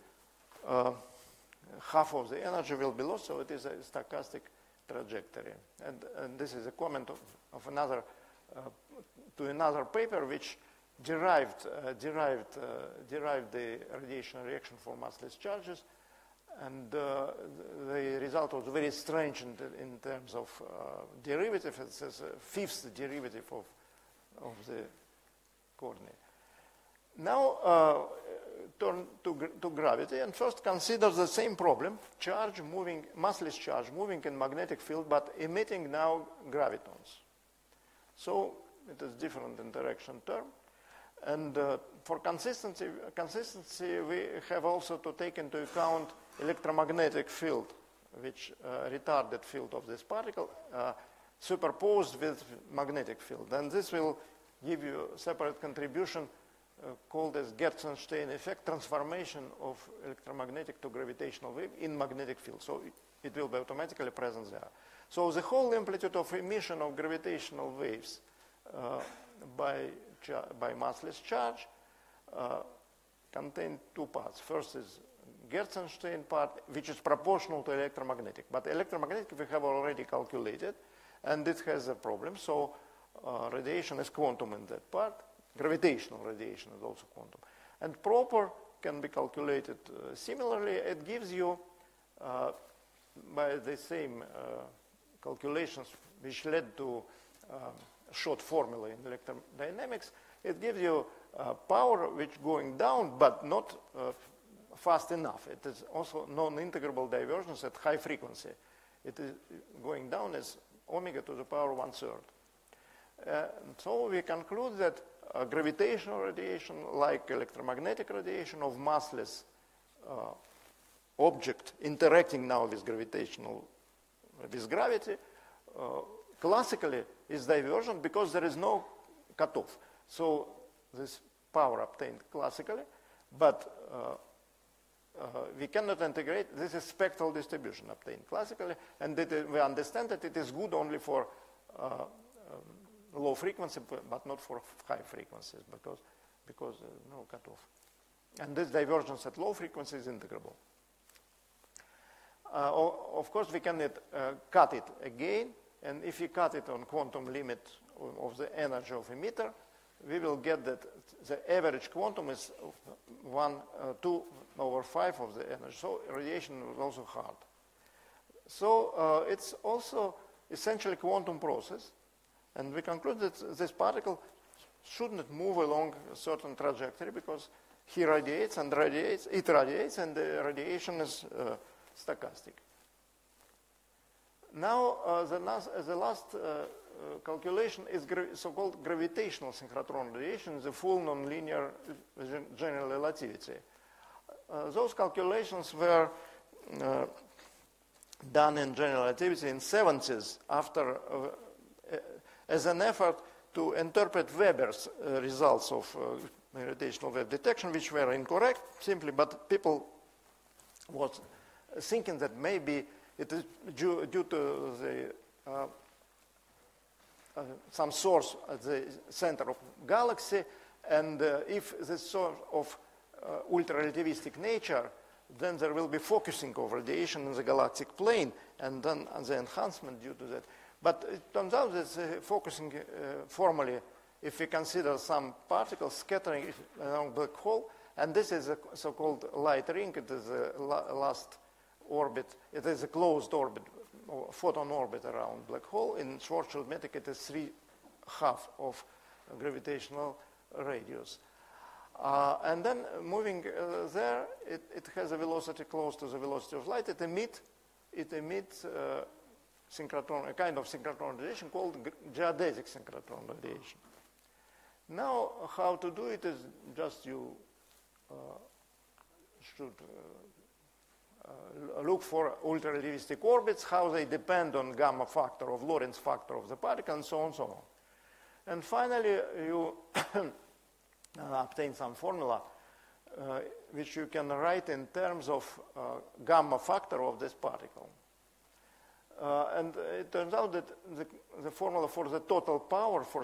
half of the energy will be lost, so it is a stochastic trajectory. And this is a comment of another, to another paper which derived the radiation reaction for massless charges, and the result was very strange in terms of derivative. It's a fifth derivative of the coordinate. Now turn to gravity, and first consider the same problem: charge moving, massless charge moving in magnetic field, but emitting now gravitons. So it is different interaction term. And for consistency, we have also to take into account electromagnetic field, which retarded field of this particle, superposed with magnetic field. And this will give you a separate contribution called as Gertzenstein effect, transformation of electromagnetic to gravitational wave in magnetic field. So it will be automatically present there. So the whole amplitude of emission of gravitational waves by massless charge contain two parts. First is Gertzenstein part, which is proportional to electromagnetic. But electromagnetic we have already calculated, and it has a problem. So radiation is quantum in that part. Gravitational radiation is also quantum. And proper can be calculated similarly. It gives you, by the same calculations which led to short formula in electrodynamics, it gives you power which going down, but not fast enough. It is also non-integrable divergence at high frequency. It is going down as omega to the power 1/3. So we conclude that gravitational radiation, like electromagnetic radiation of massless object interacting now with gravity, classically is divergent because there is no cutoff. So this power obtained classically, but we cannot integrate. This is spectral distribution obtained classically, and we understand that it is good only for low frequency, but not for high frequencies because no cutoff. And this divergence at low frequency is integrable. Of course, we can cut it again, and if we cut it on quantum limit of the energy of emitter, we will get that the average quantum is 2/5 of the energy. So radiation is also hard. So it's also essentially quantum process, and we conclude that this particle shouldn't move along a certain trajectory because he radiates, and the radiation is stochastic. Now, the last calculation is so-called gravitational synchrotron radiation, the full nonlinear general relativity. Those calculations were done in general relativity in 70s after, as an effort to interpret Weber's results of gravitational wave detection, which were incorrect simply, but people was thinking that maybe it is due to the some source at the center of galaxy, and if the source of ultra-relativistic nature, then there will be focusing of radiation in the galactic plane, and then the enhancement due to that. But it turns out that focusing formally, if we consider some particles scattering along black hole, and this is a so-called light ring, it is a last orbit, it is a closed orbit, or photon orbit around black hole. In Schwarzschild metric, it is 3/2 of gravitational radius. And then moving there, it has a velocity close to the velocity of light. It emits synchrotron, a kind of synchrotron radiation called geodesic synchrotron radiation. Now, how to do it is just you should look for ultra-relativistic orbits, how they depend on gamma factor of Lorentz factor of the particle, and so on, so on. And finally, you obtain some formula which you can write in terms of gamma factor of this particle. And it turns out that the formula for the total power for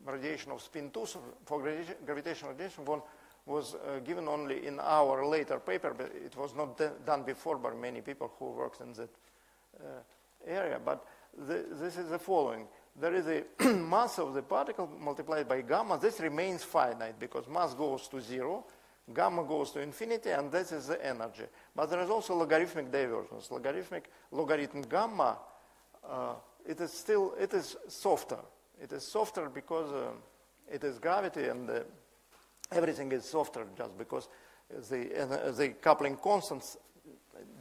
radiation of spin 2, for gravitational radiation, was given only in our later paper, but it was not done before by many people who worked in that area. But this is the following. There is a mass of the particle multiplied by gamma. This remains finite because mass goes to 0, gamma goes to infinity, and this is the energy. But there is also logarithmic divergence. Logarithm gamma, it is softer. It is softer because it is gravity, and everything is softer just because the coupling constants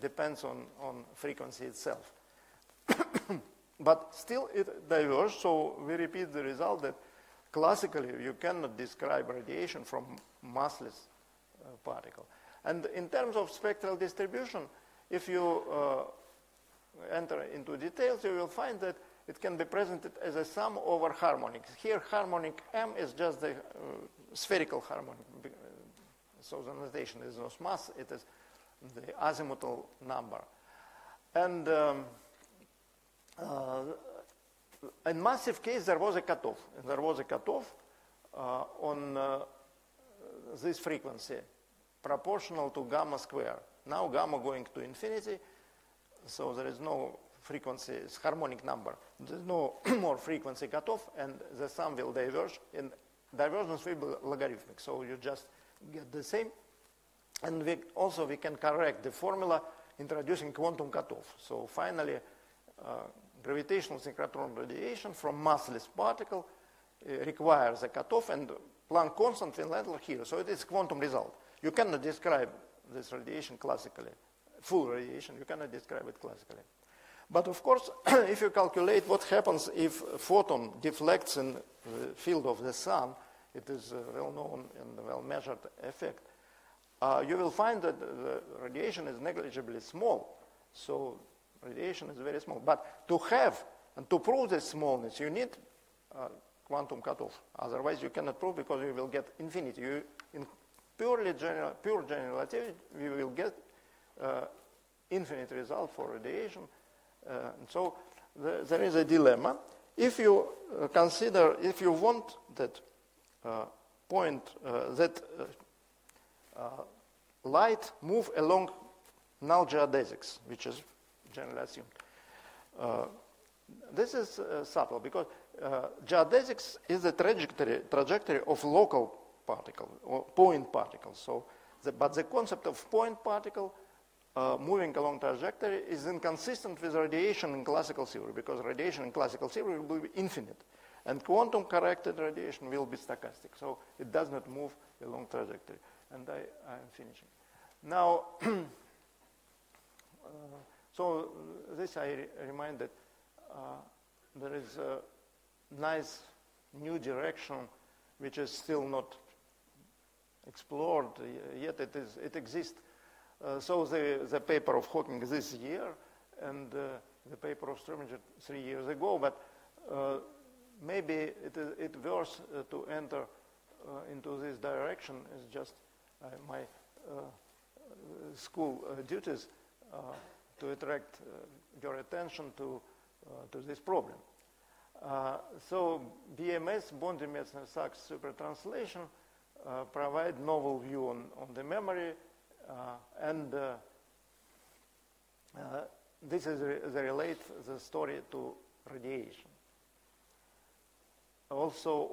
depends on frequency itself. But still it diverges, so we repeat the result that classically you cannot describe radiation from massless particle. And in terms of spectral distribution, if you enter into details, you will find that it can be presented as a sum over harmonics. Here harmonic M is just the spherical harmonic, so the notation is not mass, it is the azimuthal number. And in massive case, there was a cutoff. There was a cutoff on this frequency, proportional to gamma square. Now gamma going to infinity, so there is no frequency, it's harmonic number. There's no more frequency cutoff, and the sum will diverge, and divergence will be logarithmic. So you just get the same. And we can correct the formula introducing quantum cutoff. So finally, gravitational synchrotron radiation from massless particle requires a cutoff, and Planck constant will enter here. So it is quantum result. You cannot describe this radiation classically, full radiation. You cannot describe it classically. But of course, if you calculate what happens if a photon deflects in the field of the sun, it is a well-known and well-measured effect. You will find that the radiation is negligibly small. So radiation is very small. But to have and to prove this smallness, you need quantum cutoff. Otherwise, you cannot prove because you will get infinity. In pure general relativity, we will get infinite result for radiation. And so there is a dilemma. If you consider, if you want that light move along null geodesics, which is generally assumed. This is subtle because geodesics is the trajectory of local particle or point particle. So, but the concept of point particle moving along trajectory is inconsistent with radiation in classical theory, because radiation in classical theory will be infinite, and quantum corrected radiation will be stochastic. So it does not move along trajectory. And I am finishing. Now, so this I remind that there is a nice new direction which is still not explored yet. It exists. So the paper of Hawking this year and the paper of Strominger 3 years ago, but maybe it worth to enter into this direction is just my school duties to attract your attention to this problem. So BMS, Bondi-Metzner-Sachs supertranslation, provide novel view on the memory, and this is they relate the story to radiation. Also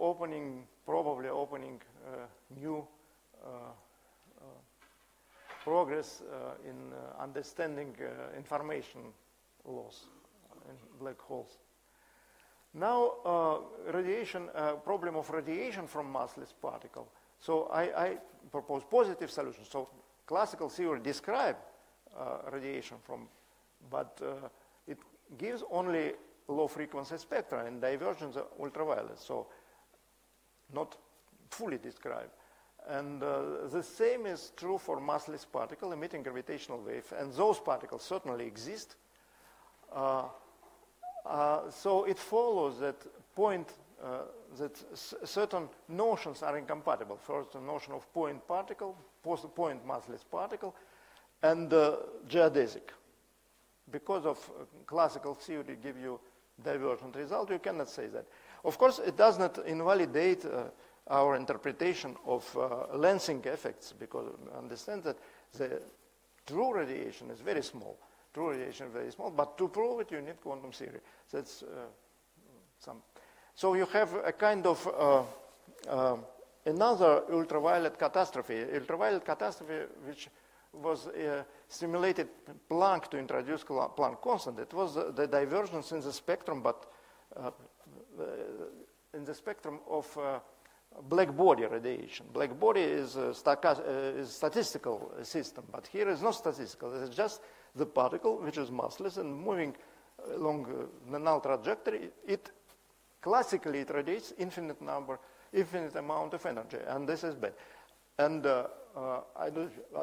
probably opening new progress in understanding information loss in black holes. Now, problem of radiation from massless particle. So I propose positive solutions. So classical theory describe radiation from, but it gives only low frequency spectra and divergence of ultraviolet. So not fully described. And the same is true for massless particle emitting gravitational wave, and those particles certainly exist. So it follows that that certain notions are incompatible. First, the notion of point particle, point massless particle, and geodesic. Because of classical theory give you divergent result, you cannot say that. Of course, it does not invalidate our interpretation of lensing effects, because we understand that the true radiation is very small. True radiation is very small, but to prove it, you need quantum theory. That's some. So you have a kind of another ultraviolet catastrophe. Ultraviolet catastrophe, which was stimulated Planck to introduce Planck constant. It was the divergence in the spectrum, but in the spectrum of black body radiation. Black body is a statistical system, but here is not statistical. It's just the particle, which is massless and moving along the null trajectory. It classically radiates infinite amount of energy, and this is bad. And I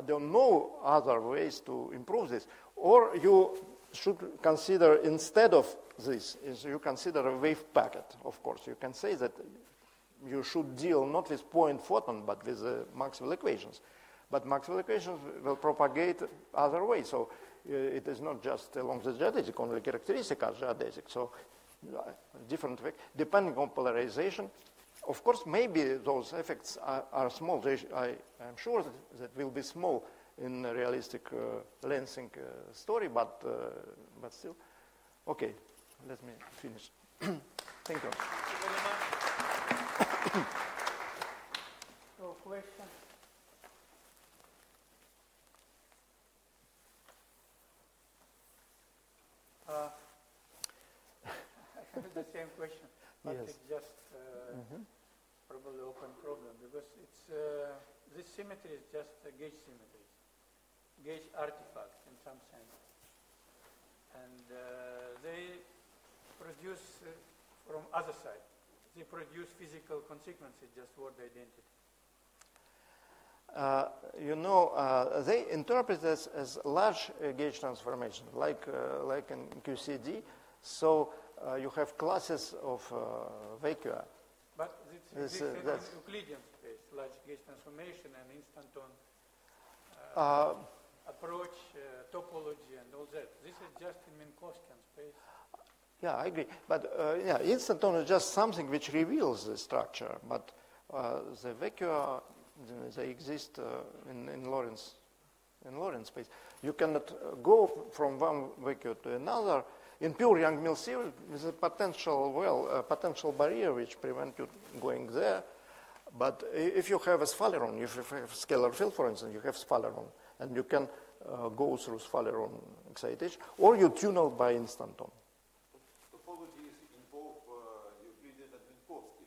don't know other ways to improve this. Or you should consider, instead of this, you consider a wave packet, of course. You can say that you should deal not with point photon, but with Maxwell equations. But Maxwell equations will propagate other ways. So it is not just along the geodesic, only characteristics are geodesic. So different effects, depending on polarization. Of course, maybe those effects are small. I am sure that will be small in a realistic lensing story, but still. Okay, let me finish. Thank you. Thank you very much. So, question? I have the same question, but Yes. it's just probably open problem, because it's this symmetry is just a gauge symmetry, gauge artifact in some sense, and they produce from other side. They produce physical consequences, just word identity. They interpret this as large gauge transformation, like in QCD. So you have classes of vacua. But this is in Euclidean space, large gauge transformation and instanton approach, topology, and all that. This is just in Minkowskian space. Yeah, I agree. But instanton is just something which reveals the structure. But the vacua, they exist in Lorentz space. You cannot go from one vacuum to another. In pure Young-Mills theory, with a potential barrier which prevents you going there. But if you have a sphaleron, if you have scalar field, for instance, you have sphaleron, and you can go through sphaleron excitation, or you tunnel by instanton. Topology is in both Euclidean and Minkowski.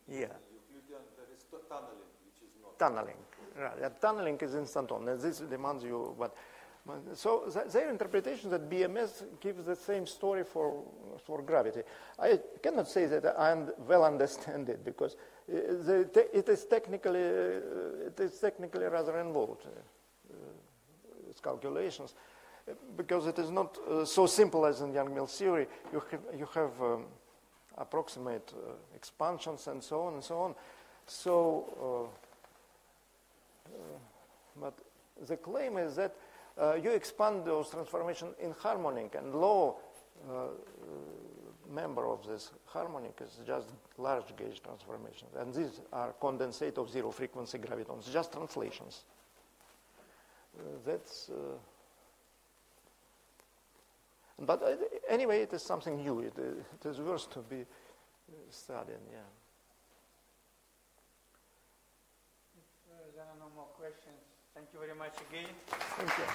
In Euclidean, there is tunneling, which is not. Tunneling, right? Yeah, tunneling is instanton, and this demands you. So their interpretation that BMS gives the same story for gravity. I cannot say that I well understand it, because it is technically rather involved. It's calculations, because it is not so simple as in Young-Mills theory. You have approximate expansions and so on and so on. So, but the claim is that you expand those transformations in harmonic, and low member of this harmonic is just large gauge transformations. And these are condensate of zero frequency gravitons, just translations. But anyway, it is something new. It is worth to be studied, yeah. If there are no more questions, thank you very much again. Thank you.